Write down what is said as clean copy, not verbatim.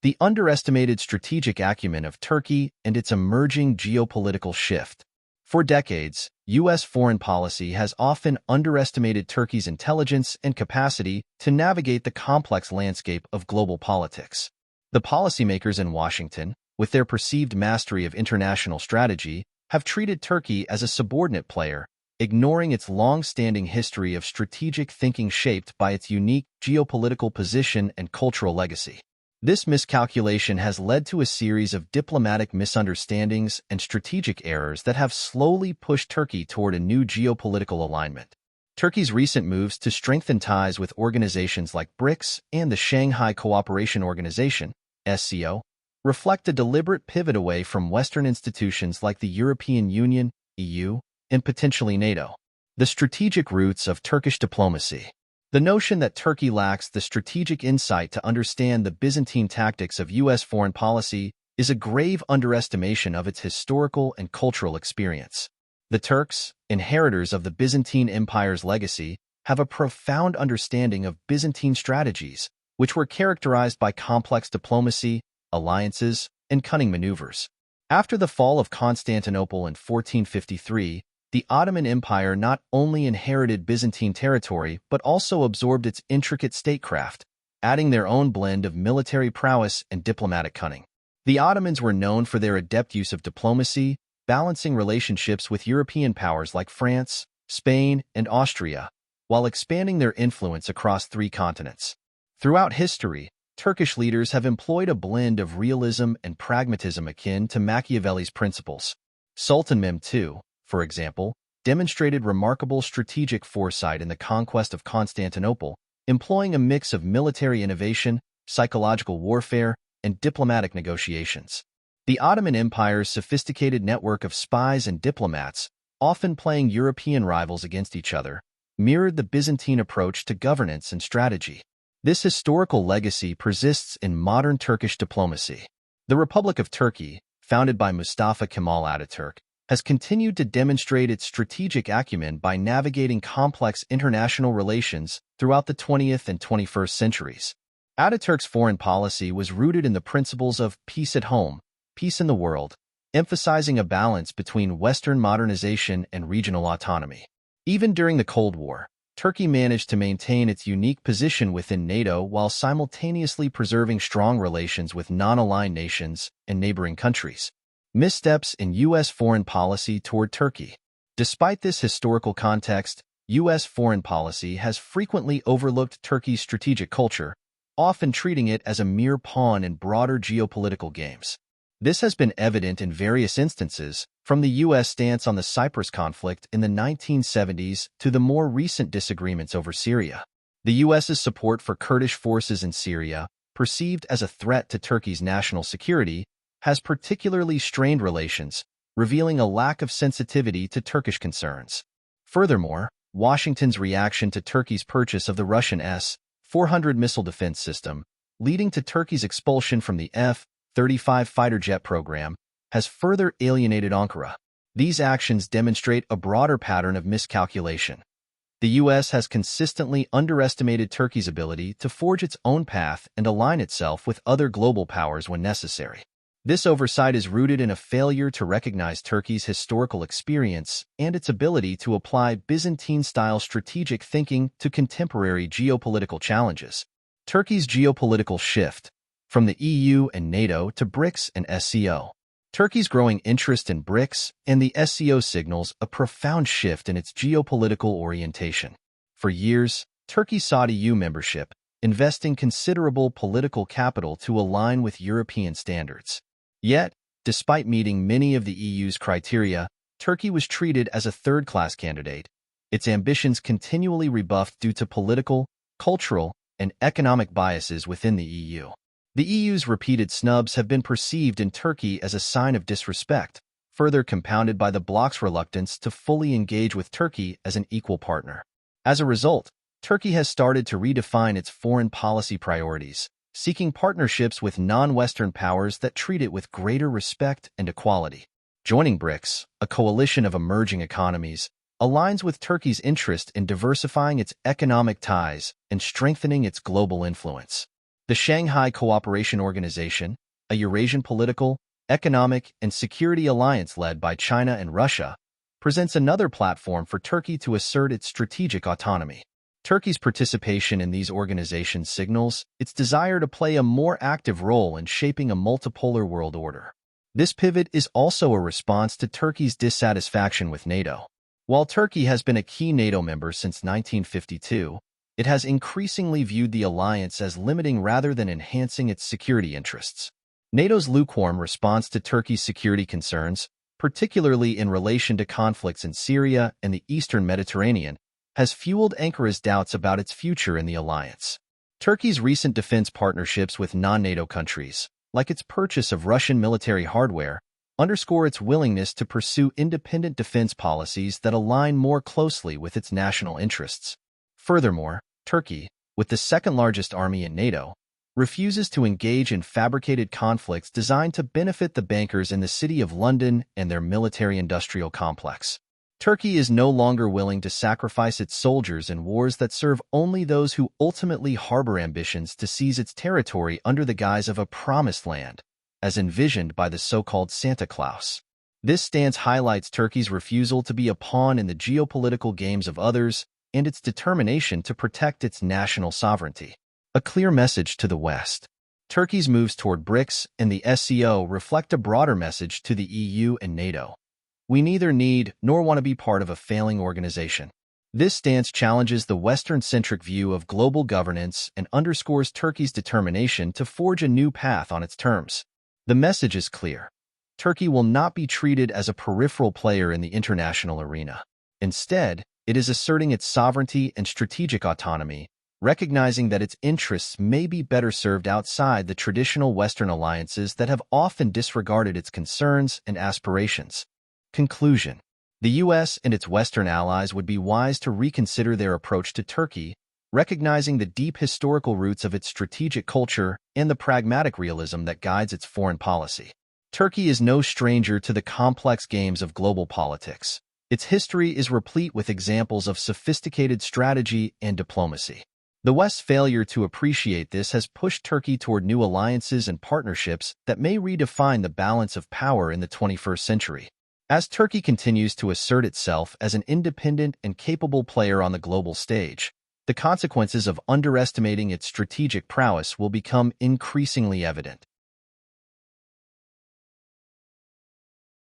The underestimated strategic acumen of Turkey and its emerging geopolitical shift. For decades, U.S. foreign policy has often underestimated Turkey's intelligence and capacity to navigate the complex landscape of global politics. The policymakers in Washington, with their perceived mastery of international strategy, have treated Turkey as a subordinate player, ignoring its long-standing history of strategic thinking shaped by its unique geopolitical position and cultural legacy. This miscalculation has led to a series of diplomatic misunderstandings and strategic errors that have slowly pushed Turkey toward a new geopolitical alignment. Turkey's recent moves to strengthen ties with organizations like BRICS and the Shanghai Cooperation Organization, SCO, reflect a deliberate pivot away from Western institutions like the European Union, EU, and potentially NATO. The strategic roots of Turkish diplomacy. The notion that Turkey lacks the strategic insight to understand the Byzantine tactics of U.S. foreign policy is a grave underestimation of its historical and cultural experience. The Turks, inheritors of the Byzantine Empire's legacy, have a profound understanding of Byzantine strategies, which were characterized by complex diplomacy, alliances, and cunning maneuvers. After the fall of Constantinople in 1453, the Ottoman Empire not only inherited Byzantine territory but also absorbed its intricate statecraft, adding their own blend of military prowess and diplomatic cunning. The Ottomans were known for their adept use of diplomacy, balancing relationships with European powers like France, Spain, and Austria, while expanding their influence across 3 continents. Throughout history, Turkish leaders have employed a blend of realism and pragmatism akin to Machiavelli's principles. Sultan Mehmed II, for example, demonstrated remarkable strategic foresight in the conquest of Constantinople, employing a mix of military innovation, psychological warfare, and diplomatic negotiations. The Ottoman Empire's sophisticated network of spies and diplomats, often playing European rivals against each other, mirrored the Byzantine approach to governance and strategy. This historical legacy persists in modern Turkish diplomacy. The Republic of Turkey, founded by Mustafa Kemal Ataturk, has continued to demonstrate its strategic acumen by navigating complex international relations throughout the 20th and 21st centuries. Ataturk's foreign policy was rooted in the principles of peace at home, peace in the world, emphasizing a balance between Western modernization and regional autonomy. Even during the Cold War, Turkey managed to maintain its unique position within NATO while simultaneously preserving strong relations with non-aligned nations and neighboring countries. Missteps in U.S. foreign policy toward Turkey. Despite this historical context, U.S. foreign policy has frequently overlooked Turkey's strategic culture, often treating it as a mere pawn in broader geopolitical games. This has been evident in various instances, from the U.S. stance on the Cyprus conflict in the 1970s to the more recent disagreements over Syria. The U.S.'s support for Kurdish forces in Syria, perceived as a threat to Turkey's national security, has particularly strained relations, revealing a lack of sensitivity to Turkish concerns. Furthermore, Washington's reaction to Turkey's purchase of the Russian S-400 missile defense system, leading to Turkey's expulsion from the F-35 fighter jet program, has further alienated Ankara. These actions demonstrate a broader pattern of miscalculation. The U.S. has consistently underestimated Turkey's ability to forge its own path and align itself with other global powers when necessary. This oversight is rooted in a failure to recognize Turkey's historical experience and its ability to apply Byzantine-style strategic thinking to contemporary geopolitical challenges. Turkey's geopolitical shift, from the EU and NATO to BRICS and SCO. Turkey's growing interest in BRICS and the SCO signals a profound shift in its geopolitical orientation. For years, Turkey sought EU membership, investing considerable political capital to align with European standards. Yet, despite meeting many of the EU's criteria, Turkey was treated as a third-class candidate, its ambitions continually rebuffed due to political, cultural, and economic biases within the EU. The EU's repeated snubs have been perceived in Turkey as a sign of disrespect, further compounded by the bloc's reluctance to fully engage with Turkey as an equal partner. As a result, Turkey has started to redefine its foreign policy priorities, seeking partnerships with non-Western powers that treat it with greater respect and equality. Joining BRICS, a coalition of emerging economies, aligns with Turkey's interest in diversifying its economic ties and strengthening its global influence. The Shanghai Cooperation Organization, a Eurasian political, economic, and security alliance led by China and Russia, presents another platform for Turkey to assert its strategic autonomy. Turkey's participation in these organizations signals its desire to play a more active role in shaping a multipolar world order. This pivot is also a response to Turkey's dissatisfaction with NATO. While Turkey has been a key NATO member since 1952, it has increasingly viewed the alliance as limiting rather than enhancing its security interests. NATO's lukewarm response to Turkey's security concerns, particularly in relation to conflicts in Syria and the Eastern Mediterranean, has fueled Ankara's doubts about its future in the alliance. Turkey's recent defense partnerships with non-NATO countries, like its purchase of Russian military hardware, underscore its willingness to pursue independent defense policies that align more closely with its national interests. Furthermore, Turkey, with the second-largest army in NATO, refuses to engage in fabricated conflicts designed to benefit the bankers in the City of London and their military-industrial complex. Turkey is no longer willing to sacrifice its soldiers in wars that serve only those who ultimately harbor ambitions to seize its territory under the guise of a promised land, as envisioned by the so-called Santa Claus. This stance highlights Turkey's refusal to be a pawn in the geopolitical games of others and its determination to protect its national sovereignty. A clear message to the West. Turkey's moves toward BRICS and the SCO reflect a broader message to the EU and NATO. We neither need nor want to be part of a failing organization. This stance challenges the Western-centric view of global governance and underscores Turkey's determination to forge a new path on its terms. The message is clear. Turkey will not be treated as a peripheral player in the international arena. Instead, it is asserting its sovereignty and strategic autonomy, recognizing that its interests may be better served outside the traditional Western alliances that have often disregarded its concerns and aspirations. Conclusion. The U.S. and its Western allies would be wise to reconsider their approach to Turkey, recognizing the deep historical roots of its strategic culture and the pragmatic realism that guides its foreign policy. Turkey is no stranger to the complex games of global politics. Its history is replete with examples of sophisticated strategy and diplomacy. The West's failure to appreciate this has pushed Turkey toward new alliances and partnerships that may redefine the balance of power in the 21st century. As Turkey continues to assert itself as an independent and capable player on the global stage, the consequences of underestimating its strategic prowess will become increasingly evident.